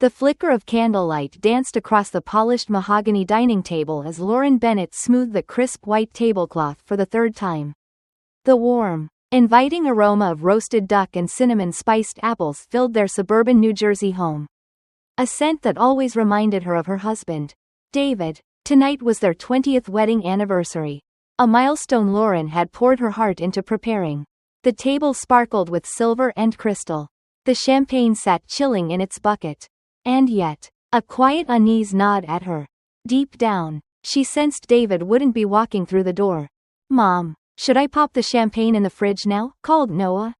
The flicker of candlelight danced across the polished mahogany dining table as Lauren Bennett smoothed the crisp white tablecloth for the third time. The warm, inviting aroma of roasted duck and cinnamon-spiced apples filled their suburban New Jersey home. A scent that always reminded her of her husband, David. Tonight was their 20th wedding anniversary. A milestone Lauren had poured her heart into preparing. The table sparkled with silver and crystal. The champagne sat chilling in its bucket. And yet, a quiet unease gnawed at her. Deep down, she sensed David wouldn't be walking through the door. "Mom, should I pop the champagne in the fridge now?" called Noah,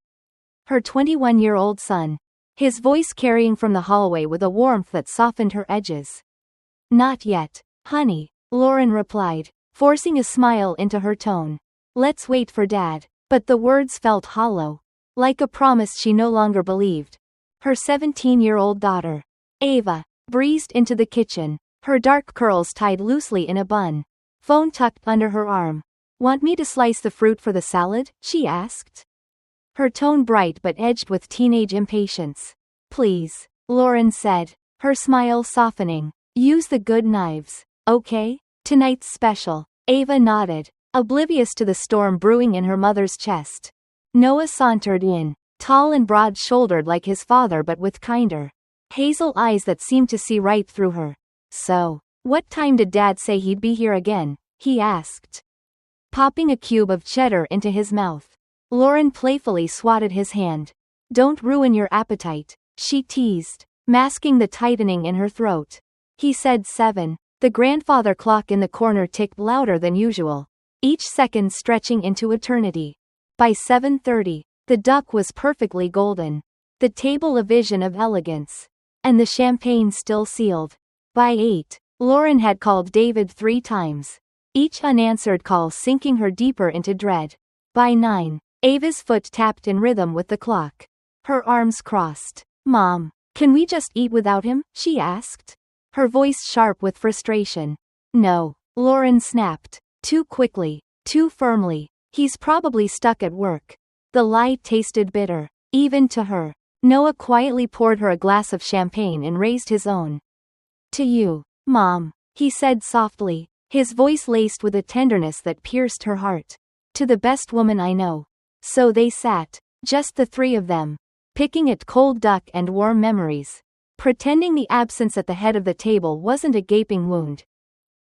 her 21-year-old son, his voice carrying from the hallway with a warmth that softened her edges. "Not yet, honey," Lauren replied, forcing a smile into her tone. "Let's wait for Dad." But the words felt hollow, like a promise she no longer believed. Her 17-year-old daughter, Ava, breezed into the kitchen, her dark curls tied loosely in a bun, phone tucked under her arm. "Want me to slice the fruit for the salad?" she asked, her tone bright but edged with teenage impatience. "Please," Lauren said, her smile softening. "Use the good knives, okay? Tonight's special." Ava nodded, oblivious to the storm brewing in her mother's chest. Noah sauntered in, tall and broad-shouldered like his father but with kinder, hazel eyes that seemed to see right through her. "So, what time did Dad say he'd be here again?" he asked, popping a cube of cheddar into his mouth. Lauren playfully swatted his hand. "Don't ruin your appetite," she teased, masking the tightening in her throat. He said 7. The grandfather clock in the corner ticked louder than usual, each second stretching into eternity. By 7:30, the duck was perfectly golden, the table a vision of elegance, and the champagne still sealed. By 8, Lauren had called David 3 times, each unanswered call sinking her deeper into dread. By 9, Ava's foot tapped in rhythm with the clock. Her arms crossed. "Mom, can we just eat without him?" she asked, her voice sharp with frustration. "No," Lauren snapped, too quickly, too firmly. "He's probably stuck at work." The lie tasted bitter, even to her. Noah quietly poured her a glass of champagne and raised his own. "To you, Mom," he said softly, his voice laced with a tenderness that pierced her heart. "To the best woman I know." So they sat, just the 3 of them, picking at cold duck and warm memories, pretending the absence at the head of the table wasn't a gaping wound.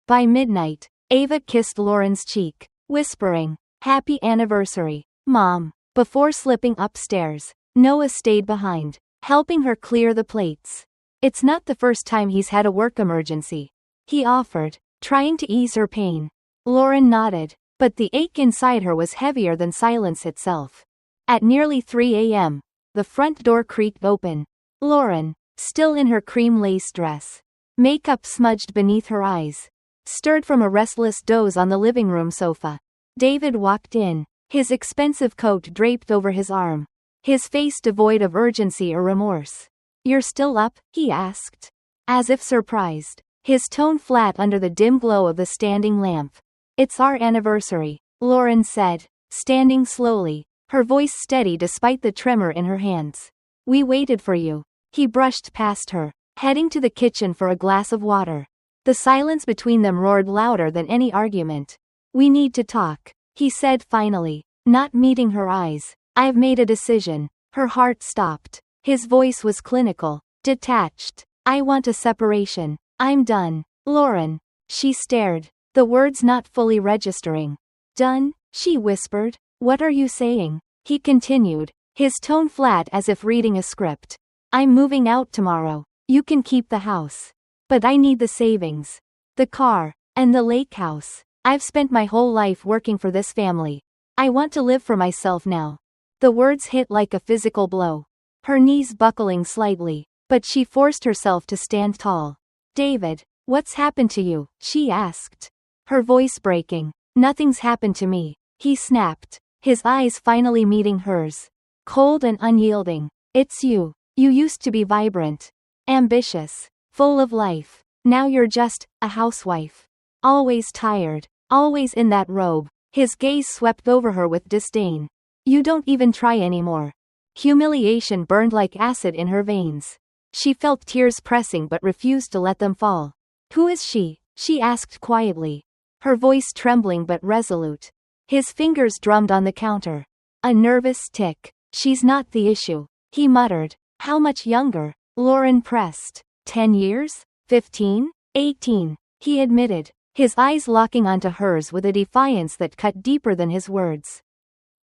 By midnight, Ava kissed Lauren's cheek, whispering, "Happy anniversary, Mom." Before slipping upstairs, Noah stayed behind, helping her clear the plates. "It's not the first time he's had a work emergency," he offered, trying to ease her pain. Lauren nodded, but the ache inside her was heavier than silence itself. At nearly 3 a.m., the front door creaked open. Lauren, still in her cream lace dress, makeup smudged beneath her eyes, stirred from a restless doze on the living room sofa. David walked in, his expensive coat draped over his arm, his face devoid of urgency or remorse. "You're still up?" he asked, as if surprised, his tone flat under the dim glow of the standing lamp. "It's our anniversary," Lauren said, standing slowly, her voice steady despite the tremor in her hands. "We waited for you." He brushed past her, heading to the kitchen for a glass of water. The silence between them roared louder than any argument. "We need to talk," he said finally, not meeting her eyes. "I've made a decision." Her heart stopped. His voice was clinical, detached. "I want a separation. I'm done." "Lauren." She stared, the words not fully registering. "Done?" she whispered. "What are you saying?" He continued, his tone flat as if reading a script. "I'm moving out tomorrow. You can keep the house. But I need the savings. The car. And the lake house. I've spent my whole life working for this family. I want to live for myself now." The words hit like a physical blow, her knees buckling slightly, but she forced herself to stand tall. "David, what's happened to you?" she asked, her voice breaking. "Nothing's happened to me," he snapped, his eyes finally meeting hers, cold and unyielding. "It's you. You used to be vibrant, ambitious, full of life. Now you're just a housewife. Always tired, always in that robe." His gaze swept over her with disdain. "You don't even try anymore." Humiliation burned like acid in her veins. She felt tears pressing but refused to let them fall. Who is she? She asked quietly. Her voice trembling but resolute. His fingers drummed on the counter. A nervous tick. She's not the issue, he muttered. How much younger? Lauren pressed. 10 years? 15? 18, he admitted, his eyes locking onto hers with a defiance that cut deeper than his words.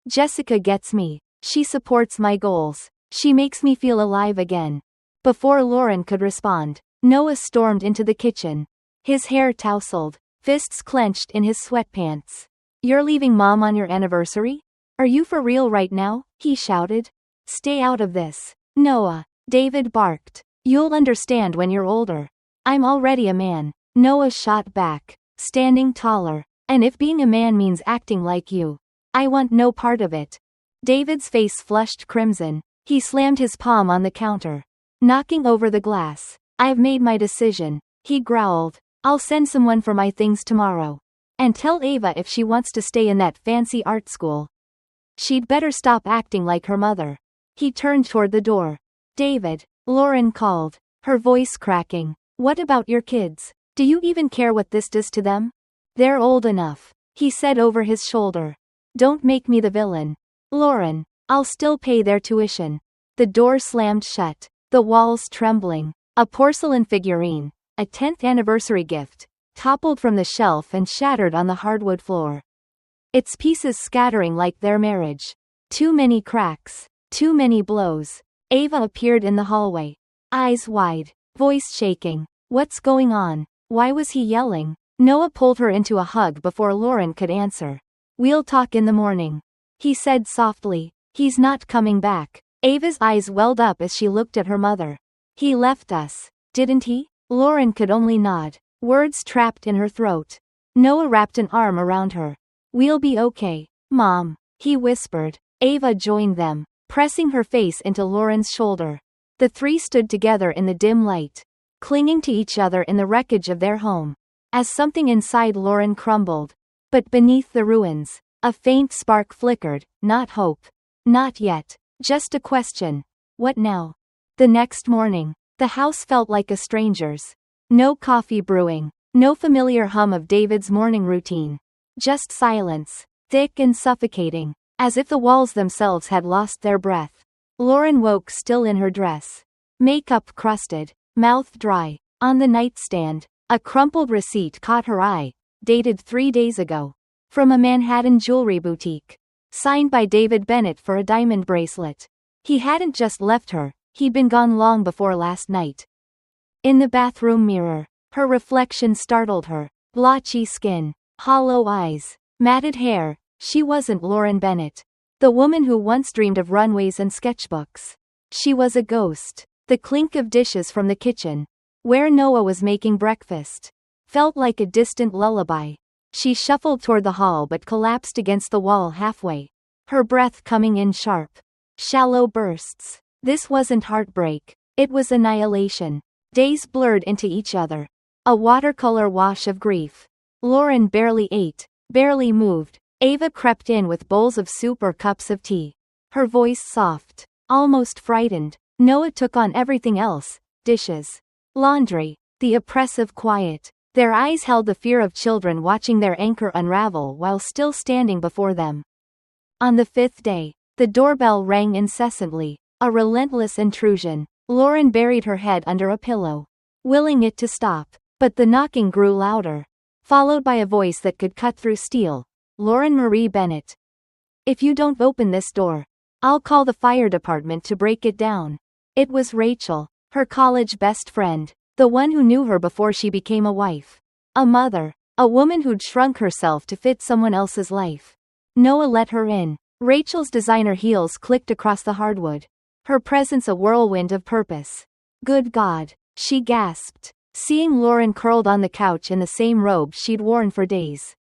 Jessica gets me. She supports my goals. She makes me feel alive again. Before Lauren could respond, Noah stormed into the kitchen. His hair tousled, fists clenched in his sweatpants. You're leaving Mom on your anniversary? Are you for real right now? He shouted. Stay out of this, Noah, David barked. You'll understand when you're older. I'm already a man, Noah shot back, standing taller. And if being a man means acting like you, I want no part of it. David's face flushed crimson. He slammed his palm on the counter, knocking over the glass. I've made my decision, he growled. I'll send someone for my things tomorrow. And tell Ava if she wants to stay in that fancy art school, she'd better stop acting like her mother. He turned toward the door. David, Lauren called, her voice cracking. What about your kids? Do you even care what this does to them? They're old enough, he said over his shoulder. Don't make me the villain. Lauren, I'll still pay their tuition. The door slammed shut, the walls trembling. A porcelain figurine, a 10th anniversary gift, toppled from the shelf and shattered on the hardwood floor. Its pieces scattering like their marriage. Too many cracks, too many blows. Ava appeared in the hallway, eyes wide, voice shaking. What's going on? Why was he yelling? Noah pulled her into a hug before Lauren could answer. We'll talk in the morning, he said softly. He's not coming back. Ava's eyes welled up as she looked at her mother. He left us, didn't he? Lauren could only nod, words trapped in her throat. Noah wrapped an arm around her. We'll be okay, Mom, he whispered. Ava joined them, pressing her face into Lauren's shoulder. The three stood together in the dim light, clinging to each other in the wreckage of their home. As something inside Lauren crumbled. But beneath the ruins, a faint spark flickered, not hope. Not yet, just a question. What now? The next morning, the house felt like a stranger's. No coffee brewing, no familiar hum of David's morning routine. Just silence, thick and suffocating, as if the walls themselves had lost their breath. Lauren woke still in her dress. Makeup crusted, mouth dry. On the nightstand, a crumpled receipt caught her eye, dated 3 days ago. From a Manhattan jewelry boutique. Signed by David Bennett for a diamond bracelet. He hadn't just left her, he'd been gone long before last night. In the bathroom mirror, her reflection startled her. Blotchy skin, hollow eyes, matted hair. She wasn't Lauren Bennett, the woman who once dreamed of runways and sketchbooks. She was a ghost. The clink of dishes from the kitchen, where Noah was making breakfast, felt like a distant lullaby. She shuffled toward the hall but collapsed against the wall halfway, her breath coming in sharp, shallow bursts. This wasn't heartbreak, it was annihilation. Days blurred into each other. A watercolor wash of grief. Lauren barely ate, barely moved. Ava crept in with bowls of soup or cups of tea. Her voice soft, almost frightened. Noah took on everything else, dishes, laundry, the oppressive quiet. Their eyes held the fear of children watching their anchor unravel while still standing before them. On the 5th day, the doorbell rang incessantly, a relentless intrusion. Lauren buried her head under a pillow, willing it to stop, but the knocking grew louder, followed by a voice that could cut through steel. Lauren Marie Bennett. If you don't open this door, I'll call the fire department to break it down. It was Rachel, her college best friend, the one who knew her before she became a wife, a mother, a woman who'd shrunk herself to fit someone else's life. Noah let her in. Rachel's designer heels clicked across the hardwood, her presence a whirlwind of purpose. Good God, she gasped, seeing Lauren curled on the couch in the same robe she'd worn for days.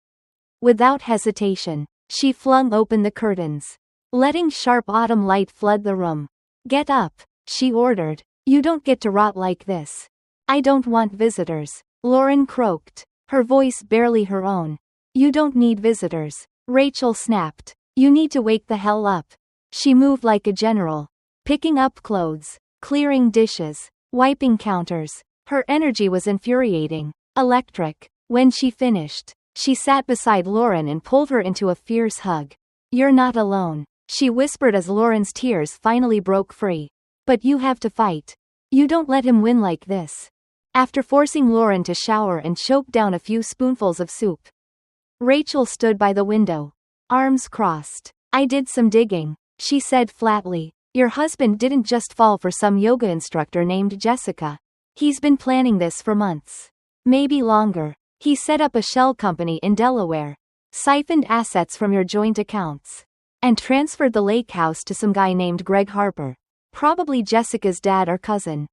Without hesitation, she flung open the curtains, letting sharp autumn light flood the room. Get up, she ordered. You don't get to rot like this. I don't want visitors, Lauren croaked, her voice barely her own. You don't need visitors, Rachel snapped. You need to wake the hell up. She moved like a general, picking up clothes, clearing dishes, wiping counters. Her energy was infuriating, electric. When she finished, she sat beside Lauren and pulled her into a fierce hug. "You're not alone," she whispered as Lauren's tears finally broke free. "But you have to fight. You don't let him win like this." After forcing Lauren to shower and choke down a few spoonfuls of soup, Rachel stood by the window, arms crossed. "I did some digging," she said flatly. "Your husband didn't just fall for some yoga instructor named Jessica. He's been planning this for months. Maybe longer. He set up a shell company in Delaware, siphoned assets from your joint accounts, and transferred the lake house to some guy named Greg Harper, probably Jessica's dad or cousin.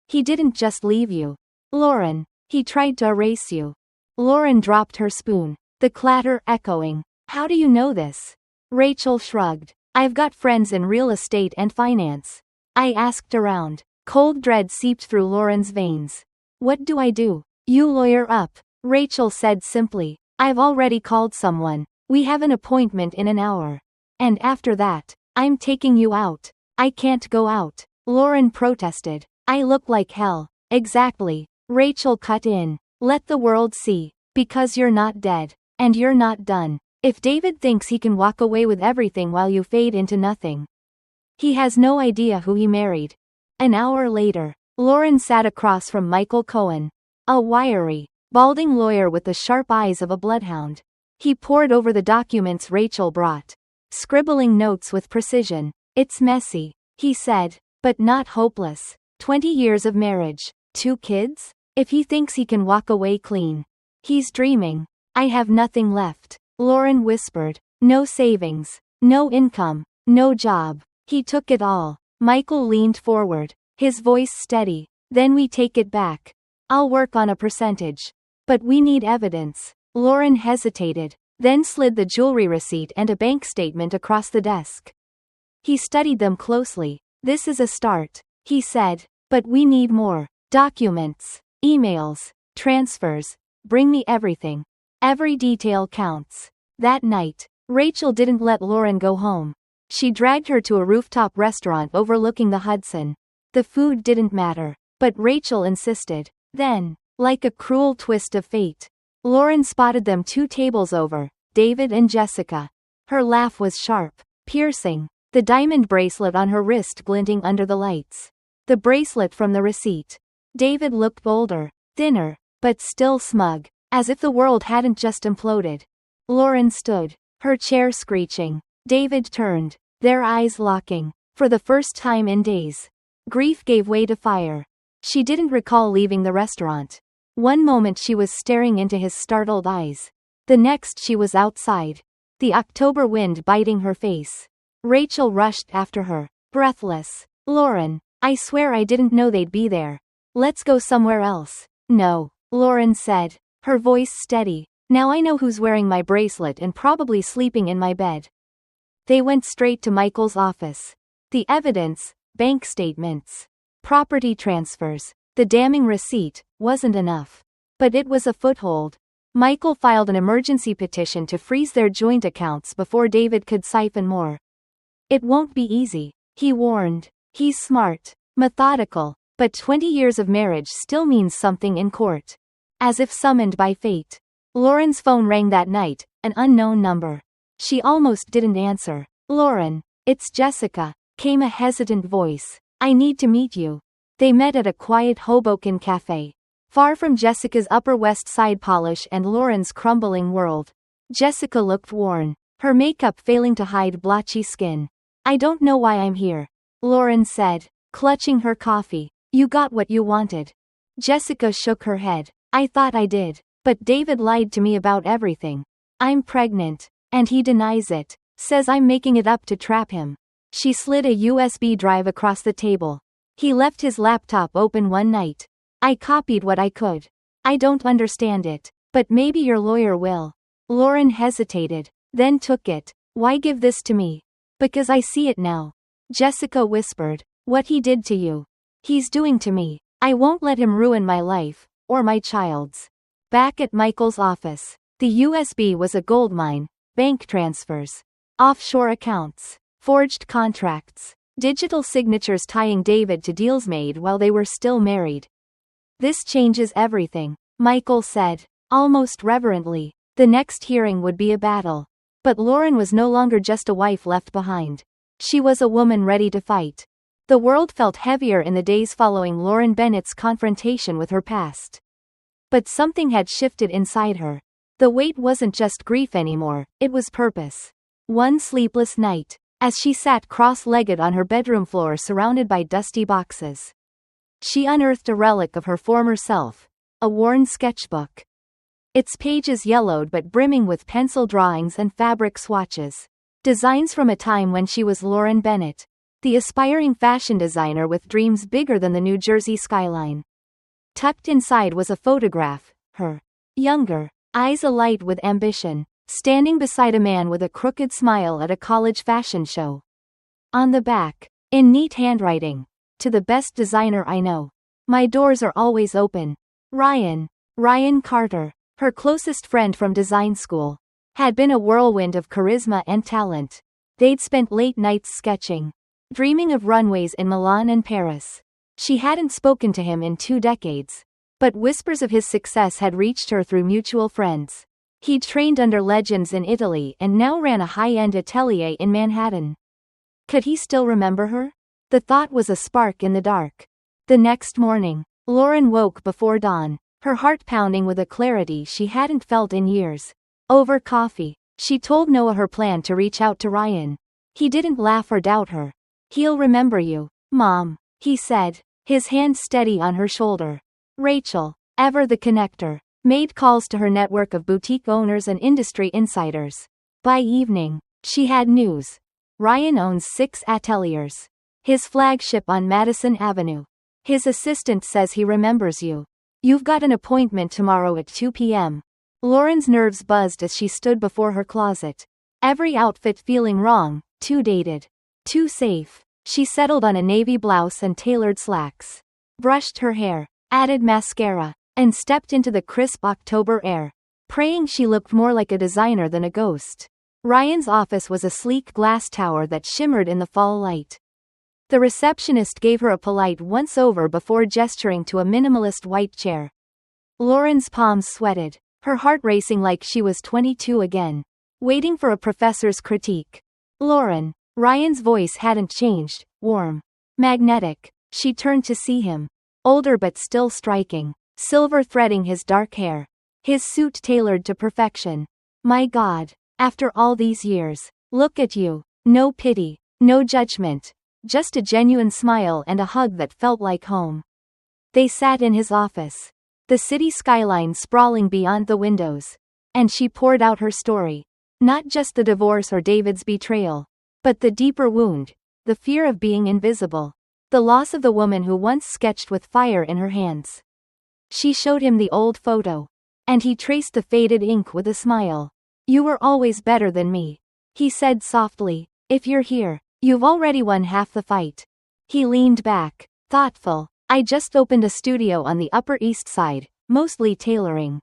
He didn't just leave you, Lauren. He tried to erase you." Lauren dropped her spoon, the clatter echoing. "How do you know this?" Rachel shrugged. "I've got friends in real estate and finance. I asked around." Cold dread seeped through Lauren's veins. "What do I do?" "You lawyer up," Rachel said simply. "I've already called someone. We have an appointment in an hour. And after that, I'm taking you out." "I can't go out," Lauren protested. "I look like hell." "Exactly," Rachel cut in. "Let the world see. Because you're not dead. And you're not done. If David thinks he can walk away with everything while you fade into nothing, he has no idea who he married." An hour later, Lauren sat across from Michael Cohen, a wiry, balding lawyer with the sharp eyes of a bloodhound. He pored over the documents Rachel brought, scribbling notes with precision. "It's messy," he said, "but not hopeless. 20 years of marriage, 2 kids? If he thinks he can walk away clean, he's dreaming." "I have nothing left," Lauren whispered. "No savings, no income, no job." "He took it all." Michael leaned forward, his voice steady. "Then we take it back. I'll work on a percentage. But we need evidence." Lauren hesitated, then slid the jewelry receipt and a bank statement across the desk. He studied them closely. "This is a start," he said. "But we need more. Documents, emails, transfers. Bring me everything. Every detail counts." That night, Rachel didn't let Lauren go home. She dragged her to a rooftop restaurant overlooking the Hudson. The food didn't matter, but Rachel insisted. Then, like a cruel twist of fate, Lauren spotted them 2 tables over, David and Jessica. Her laugh was sharp, piercing, the diamond bracelet on her wrist glinting under the lights. The bracelet from the receipt. David looked bolder, thinner, but still smug, as if the world hadn't just imploded. Lauren stood, her chair screeching. David turned, their eyes locking. For the first time in days, grief gave way to fire. She didn't recall leaving the restaurant. One moment she was staring into his startled eyes. The next she was outside, the October wind biting her face. Rachel rushed after her, breathless. "Lauren, I swear I didn't know they'd be there. Let's go somewhere else." "No," Lauren said, her voice steady. "Now I know who's wearing my bracelet and probably sleeping in my bed." They went straight to Michael's office. The evidence, bank statements, property transfers, the damning receipt, wasn't enough. But it was a foothold. Michael filed an emergency petition to freeze their joint accounts before David could siphon more. "It won't be easy," he warned. "He's smart, methodical, but 20 years of marriage still means something in court." As if summoned by fate, Lauren's phone rang that night, an unknown number. She almost didn't answer. "Lauren, it's Jessica," came a hesitant voice. "I need to meet you." They met at a quiet Hoboken cafe, far from Jessica's Upper West Side polish and Lauren's crumbling world. Jessica looked worn, her makeup failing to hide blotchy skin. "I don't know why I'm here," Lauren said, clutching her coffee. "You got what you wanted." Jessica shook her head. "I thought I did, but David lied to me about everything. I'm pregnant. And he denies it, says I'm making it up to trap him." She slid a USB drive across the table. "He left his laptop open one night. I copied what I could. I don't understand it, but maybe your lawyer will." Lauren hesitated, then took it. "Why give this to me?" "Because I see it now," Jessica whispered. "What he did to you, he's doing to me. I won't let him ruin my life, or my child's." Back at Michael's office, the USB was a goldmine. Bank transfers, offshore accounts, forged contracts, Digital signatures tying David to deals made while they were still married. This changes everything, Michael said, almost reverently. The next hearing would be a battle. But Lauren was no longer just a wife left behind. She was a woman ready to fight. The world felt heavier in the days following Lauren Bennett's confrontation with her past. But something had shifted inside her. The weight wasn't just grief anymore, it was purpose. One sleepless night, as she sat cross-legged on her bedroom floor surrounded by dusty boxes, she unearthed a relic of her former self, a worn sketchbook. Its pages yellowed but brimming with pencil drawings and fabric swatches. Designs from a time when she was Lauren Bennett, the aspiring fashion designer with dreams bigger than the New Jersey skyline. Tucked inside was a photograph, her, younger, eyes alight with ambition, standing beside a man with a crooked smile at a college fashion show. On the back, in neat handwriting, "To the best designer I know. My doors are always open. Ryan Carter." Her closest friend from design school had been a whirlwind of charisma and talent. They'd spent late nights sketching, dreaming of runways in Milan and Paris. She hadn't spoken to him in 2 decades, but whispers of his success had reached her through mutual friends. He'd trained under legends in Italy and now ran a high-end atelier in Manhattan. Could he still remember her? The thought was a spark in the dark. The next morning, Lauren woke before dawn, her heart pounding with a clarity she hadn't felt in years. Over coffee, she told Noah her plan to reach out to Ryan. He didn't laugh or doubt her. "He'll remember you, Mom," he said, his hand steady on her shoulder. Rachel, ever the connector, made calls to her network of boutique owners and industry insiders. By evening, she had news. Ryan owns 6 ateliers. His flagship on Madison Avenue. His assistant says he remembers you. You've got an appointment tomorrow at 2 p.m. Lauren's nerves buzzed as she stood before her closet. Every outfit feeling wrong, too dated, too safe. She settled on a navy blouse and tailored slacks, brushed her hair, added mascara, and stepped into the crisp October air, praying she looked more like a designer than a ghost. Ryan's office was a sleek glass tower that shimmered in the fall light. The receptionist gave her a polite once-over before gesturing to a minimalist white chair. Lauren's palms sweated, her heart racing like she was 22 again, waiting for a professor's critique. "Lauren." Ryan's voice hadn't changed, warm, magnetic. She turned to see him, older but still striking, silver threading his dark hair, his suit tailored to perfection. "My God, after all these years, look at you. No pity, no judgment. Just a genuine smile and a hug that felt like home." They sat in his office, the city skyline sprawling beyond the windows, and she poured out her story. Not just the divorce or David's betrayal, but the deeper wound, the fear of being invisible, the loss of the woman who once sketched with fire in her hands. She showed him the old photo, and he traced the faded ink with a smile. "You were always better than me," he said softly. "If you're here, you've already won half the fight." He leaned back, thoughtful. "I just opened a studio on the Upper East Side, mostly tailoring.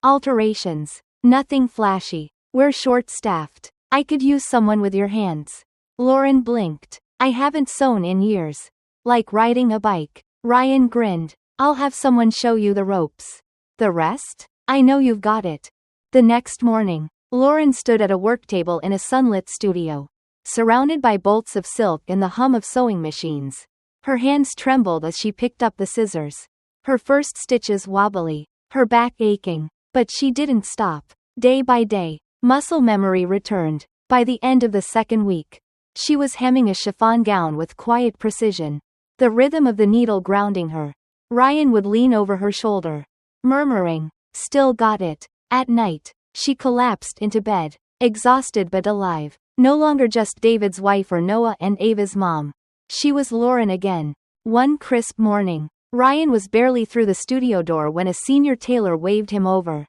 Alterations. Nothing flashy. We're short-staffed. I could use someone with your hands." Lauren blinked. "I haven't sewn in years." "Like riding a bike." Ryan grinned. "I'll have someone show you the ropes. The rest? I know you've got it." The next morning, Lauren stood at a work table in a sunlit studio, surrounded by bolts of silk and the hum of sewing machines. Her hands trembled as she picked up the scissors. Her first stitches wobbly, her back aching, but she didn't stop. Day by day, muscle memory returned. By the end of the second week, she was hemming a chiffon gown with quiet precision, the rhythm of the needle grounding her. Ryan would lean over her shoulder, murmuring, "Still got it." At night, she collapsed into bed, exhausted but alive. No longer just David's wife or Noah and Ava's mom. She was Lauren again. One crisp morning, Ryan was barely through the studio door when a senior tailor waved him over,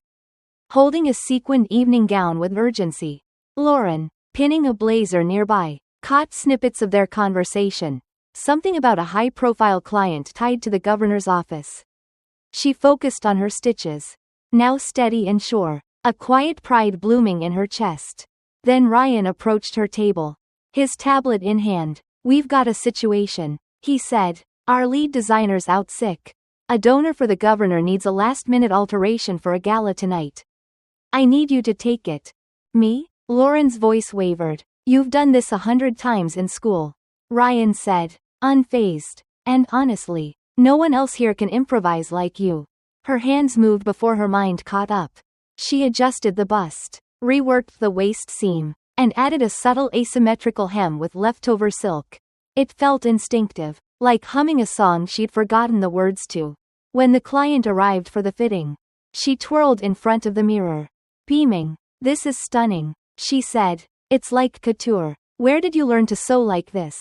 holding a sequined evening gown with urgency. Lauren, pinning a blazer nearby, caught snippets of their conversation, something about a high-profile client tied to the governor's office. She focused on her stitches, now steady and sure, a quiet pride blooming in her chest. Then Ryan approached her table, his tablet in hand. We've got a situation, he said. Our lead designer's out sick. A donor for the governor needs a last-minute alteration for a gala tonight. I need you to take it. Me? Lauren's voice wavered. You've done this 100 times in school. Ryan said, unfazed. And honestly, no one else here can improvise like you. Her hands moved before her mind caught up. She adjusted the bust, reworked the waist seam, and added a subtle asymmetrical hem with leftover silk. It felt instinctive, like humming a song she'd forgotten the words to. When the client arrived for the fitting, she twirled in front of the mirror. Beaming. This is stunning, she said. It's like couture. Where did you learn to sew like this?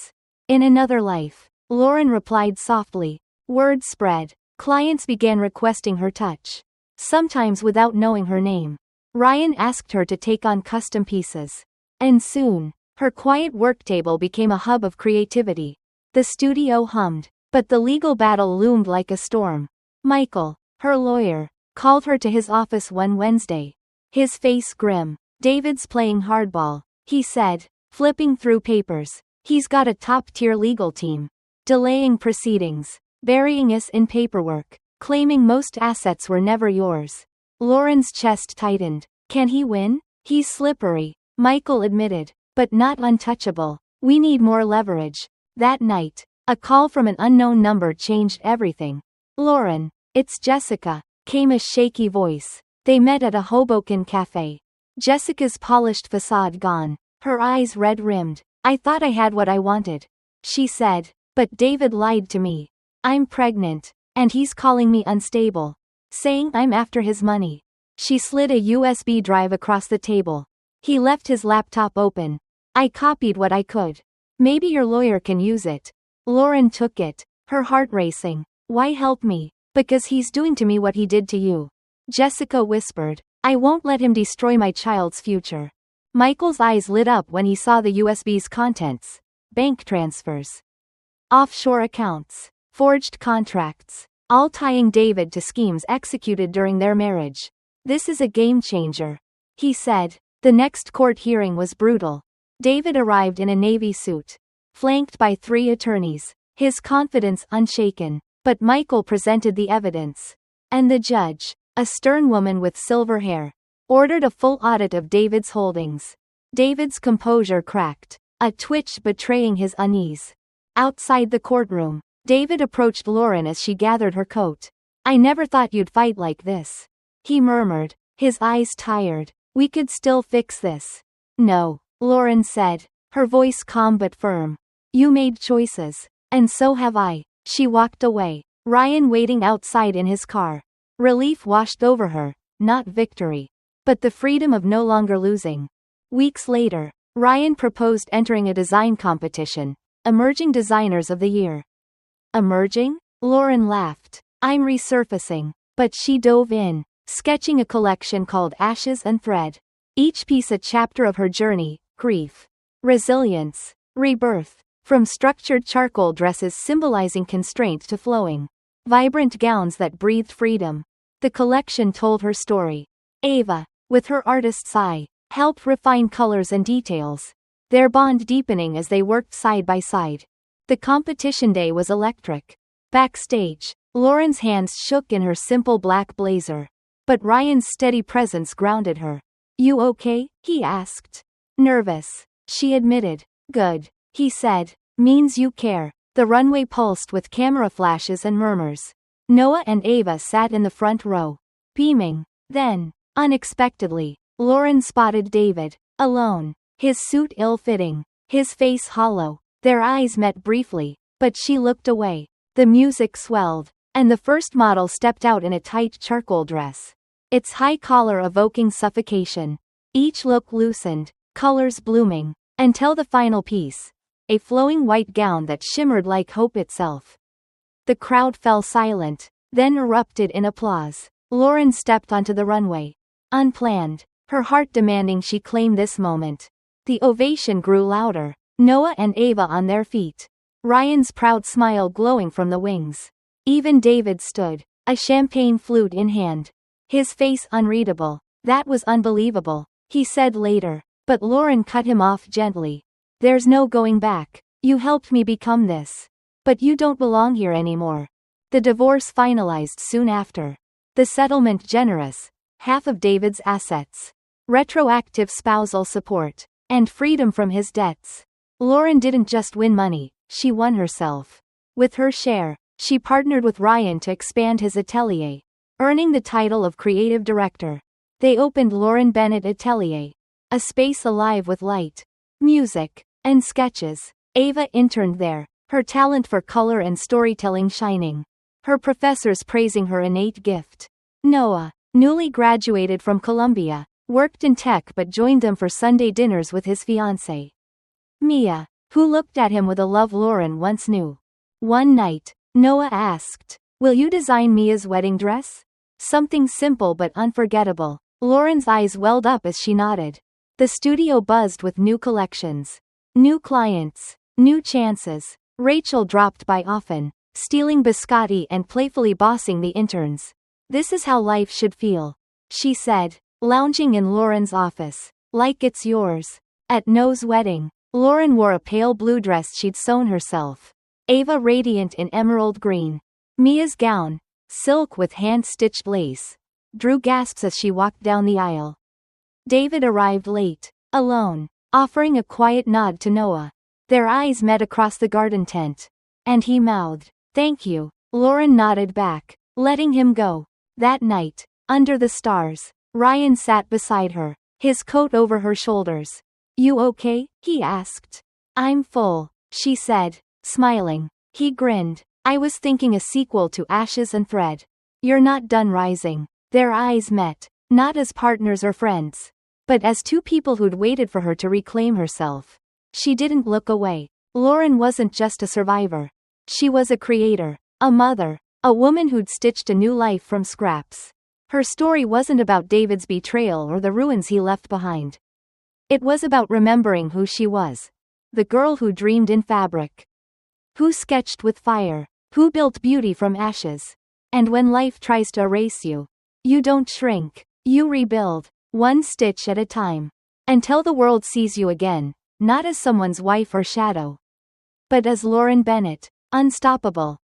In another life, Lauren replied softly. Word spread. Clients began requesting her touch. Sometimes without knowing her name. Ryan asked her to take on custom pieces. And soon, her quiet work table became a hub of creativity. The studio hummed, but the legal battle loomed like a storm. Michael, her lawyer, called her to his office one Wednesday. His face grim. David's playing hardball, he said, flipping through papers. He's got a top-tier legal team. Delaying proceedings. Burying us in paperwork. Claiming most assets were never yours. Lauren's chest tightened. Can he win? He's slippery, Michael admitted, but not untouchable. We need more leverage. That night, a call from an unknown number changed everything. Lauren, it's Jessica, came a shaky voice. They met at a Hoboken cafe. Jessica's polished facade gone, her eyes red-rimmed. I thought I had what I wanted, she said, but David lied to me. I'm pregnant, and he's calling me unstable, saying I'm after his money. She slid a USB drive across the table. He left his laptop open. I copied what I could. Maybe your lawyer can use it. Lauren took it, her heart racing. Why help me? Because he's doing to me what he did to you. Jessica whispered. I won't let him destroy my child's future. Michael's eyes lit up when he saw the USB's contents. Bank transfers. Offshore accounts. Forged contracts. All tying David to schemes executed during their marriage. This is a game changer, he said. The next court hearing was brutal. David arrived in a navy suit, flanked by 3 attorneys, his confidence unshaken, but Michael presented the evidence. And the judge, a stern woman with silver hair, ordered a full audit of David's holdings. David's composure cracked, a twitch betraying his unease. Outside the courtroom, David approached Lauren as she gathered her coat. I never thought you'd fight like this, he murmured, his eyes tired. We could still fix this. No, Lauren said, her voice calm but firm. You made choices, and so have I. She walked away, Ryan waiting outside in his car. Relief washed over her, not victory, but the freedom of no longer losing. Weeks later, Ryan proposed entering a design competition, Emerging Designers of the Year. Emerging? Lauren laughed. I'm resurfacing. But she dove in, sketching a collection called Ashes and Thread. Each piece a chapter of her journey, grief, resilience, rebirth. From structured charcoal dresses symbolizing constraint to flowing, vibrant gowns that breathed freedom. The collection told her story. Ava, with her artist's eye, helped refine colors and details, their bond deepening as they worked side by side. The competition day was electric. Backstage, Lauren's hands shook in her simple black blazer, but Ryan's steady presence grounded her. You okay? He asked. Nervous, she admitted. Good, he said. Means you care. The runway pulsed with camera flashes and murmurs. Noah and Ava sat in the front row, beaming. Then, unexpectedly, Lauren spotted David, alone, his suit ill-fitting, his face hollow. Their eyes met briefly, but she looked away. The music swelled, and the first model stepped out in a tight charcoal dress, its high collar evoking suffocation. Each look loosened, colors blooming, until the final piece, a flowing white gown that shimmered like hope itself. The crowd fell silent, then erupted in applause. Lauren stepped onto the runway, unplanned, her heart demanding she claim this moment. The ovation grew louder, Noah and Ava on their feet, Ryan's proud smile glowing from the wings. Even David stood, a champagne flute in hand, his face unreadable. That was unbelievable, he said later, but Lauren cut him off gently. There's no going back. You helped me become this. But you don't belong here anymore. The divorce finalized soon after. The settlement generous. Half of David's assets. Retroactive spousal support. And freedom from his debts. Lauren didn't just win money, she won herself. With her share, she partnered with Ryan to expand his atelier, earning the title of creative director. They opened Lauren Bennett Atelier, a space alive with light, music, and sketches. Ava interned there, her talent for color and storytelling shining. Her professors praising her innate gift. Noah, newly graduated from Columbia, worked in tech but joined them for Sunday dinners with his fiancée, Mia, who looked at him with a love Lauren once knew. One night, Noah asked, "Will you design Mia's wedding dress?" Something simple but unforgettable. Lauren's eyes welled up as she nodded. The studio buzzed with new collections. New clients. New chances. Rachel dropped by often, stealing biscotti and playfully bossing the interns. "This is how life should feel," she said, lounging in Lauren's office. "Like it's yours." At Noah's wedding, Lauren wore a pale blue dress she'd sewn herself. Ava radiant in emerald green. Mia's gown, silk with hand-stitched lace, drew gasps as she walked down the aisle. David arrived late, alone, offering a quiet nod to Noah. Their eyes met across the garden tent. And he mouthed, "Thank you." Lauren nodded back, letting him go. That night, under the stars, Ryan sat beside her, his coat over her shoulders. "You okay?" he asked. "I'm full," she said, smiling. He grinned. "I was thinking a sequel to Ashes and Thread. You're not done rising." Their eyes met, not as partners or friends, but as two people who'd waited for her to reclaim herself. She didn't look away. Lauren wasn't just a survivor. She was a creator, a mother, a woman who'd stitched a new life from scraps. Her story wasn't about David's betrayal or the ruins he left behind. It was about remembering who she was. The girl who dreamed in fabric. Who sketched with fire. Who built beauty from ashes. And when life tries to erase you, you don't shrink. You rebuild, one stitch at a time. Until the world sees you again, not as someone's wife or shadow, but as Lauren Bennett, unstoppable,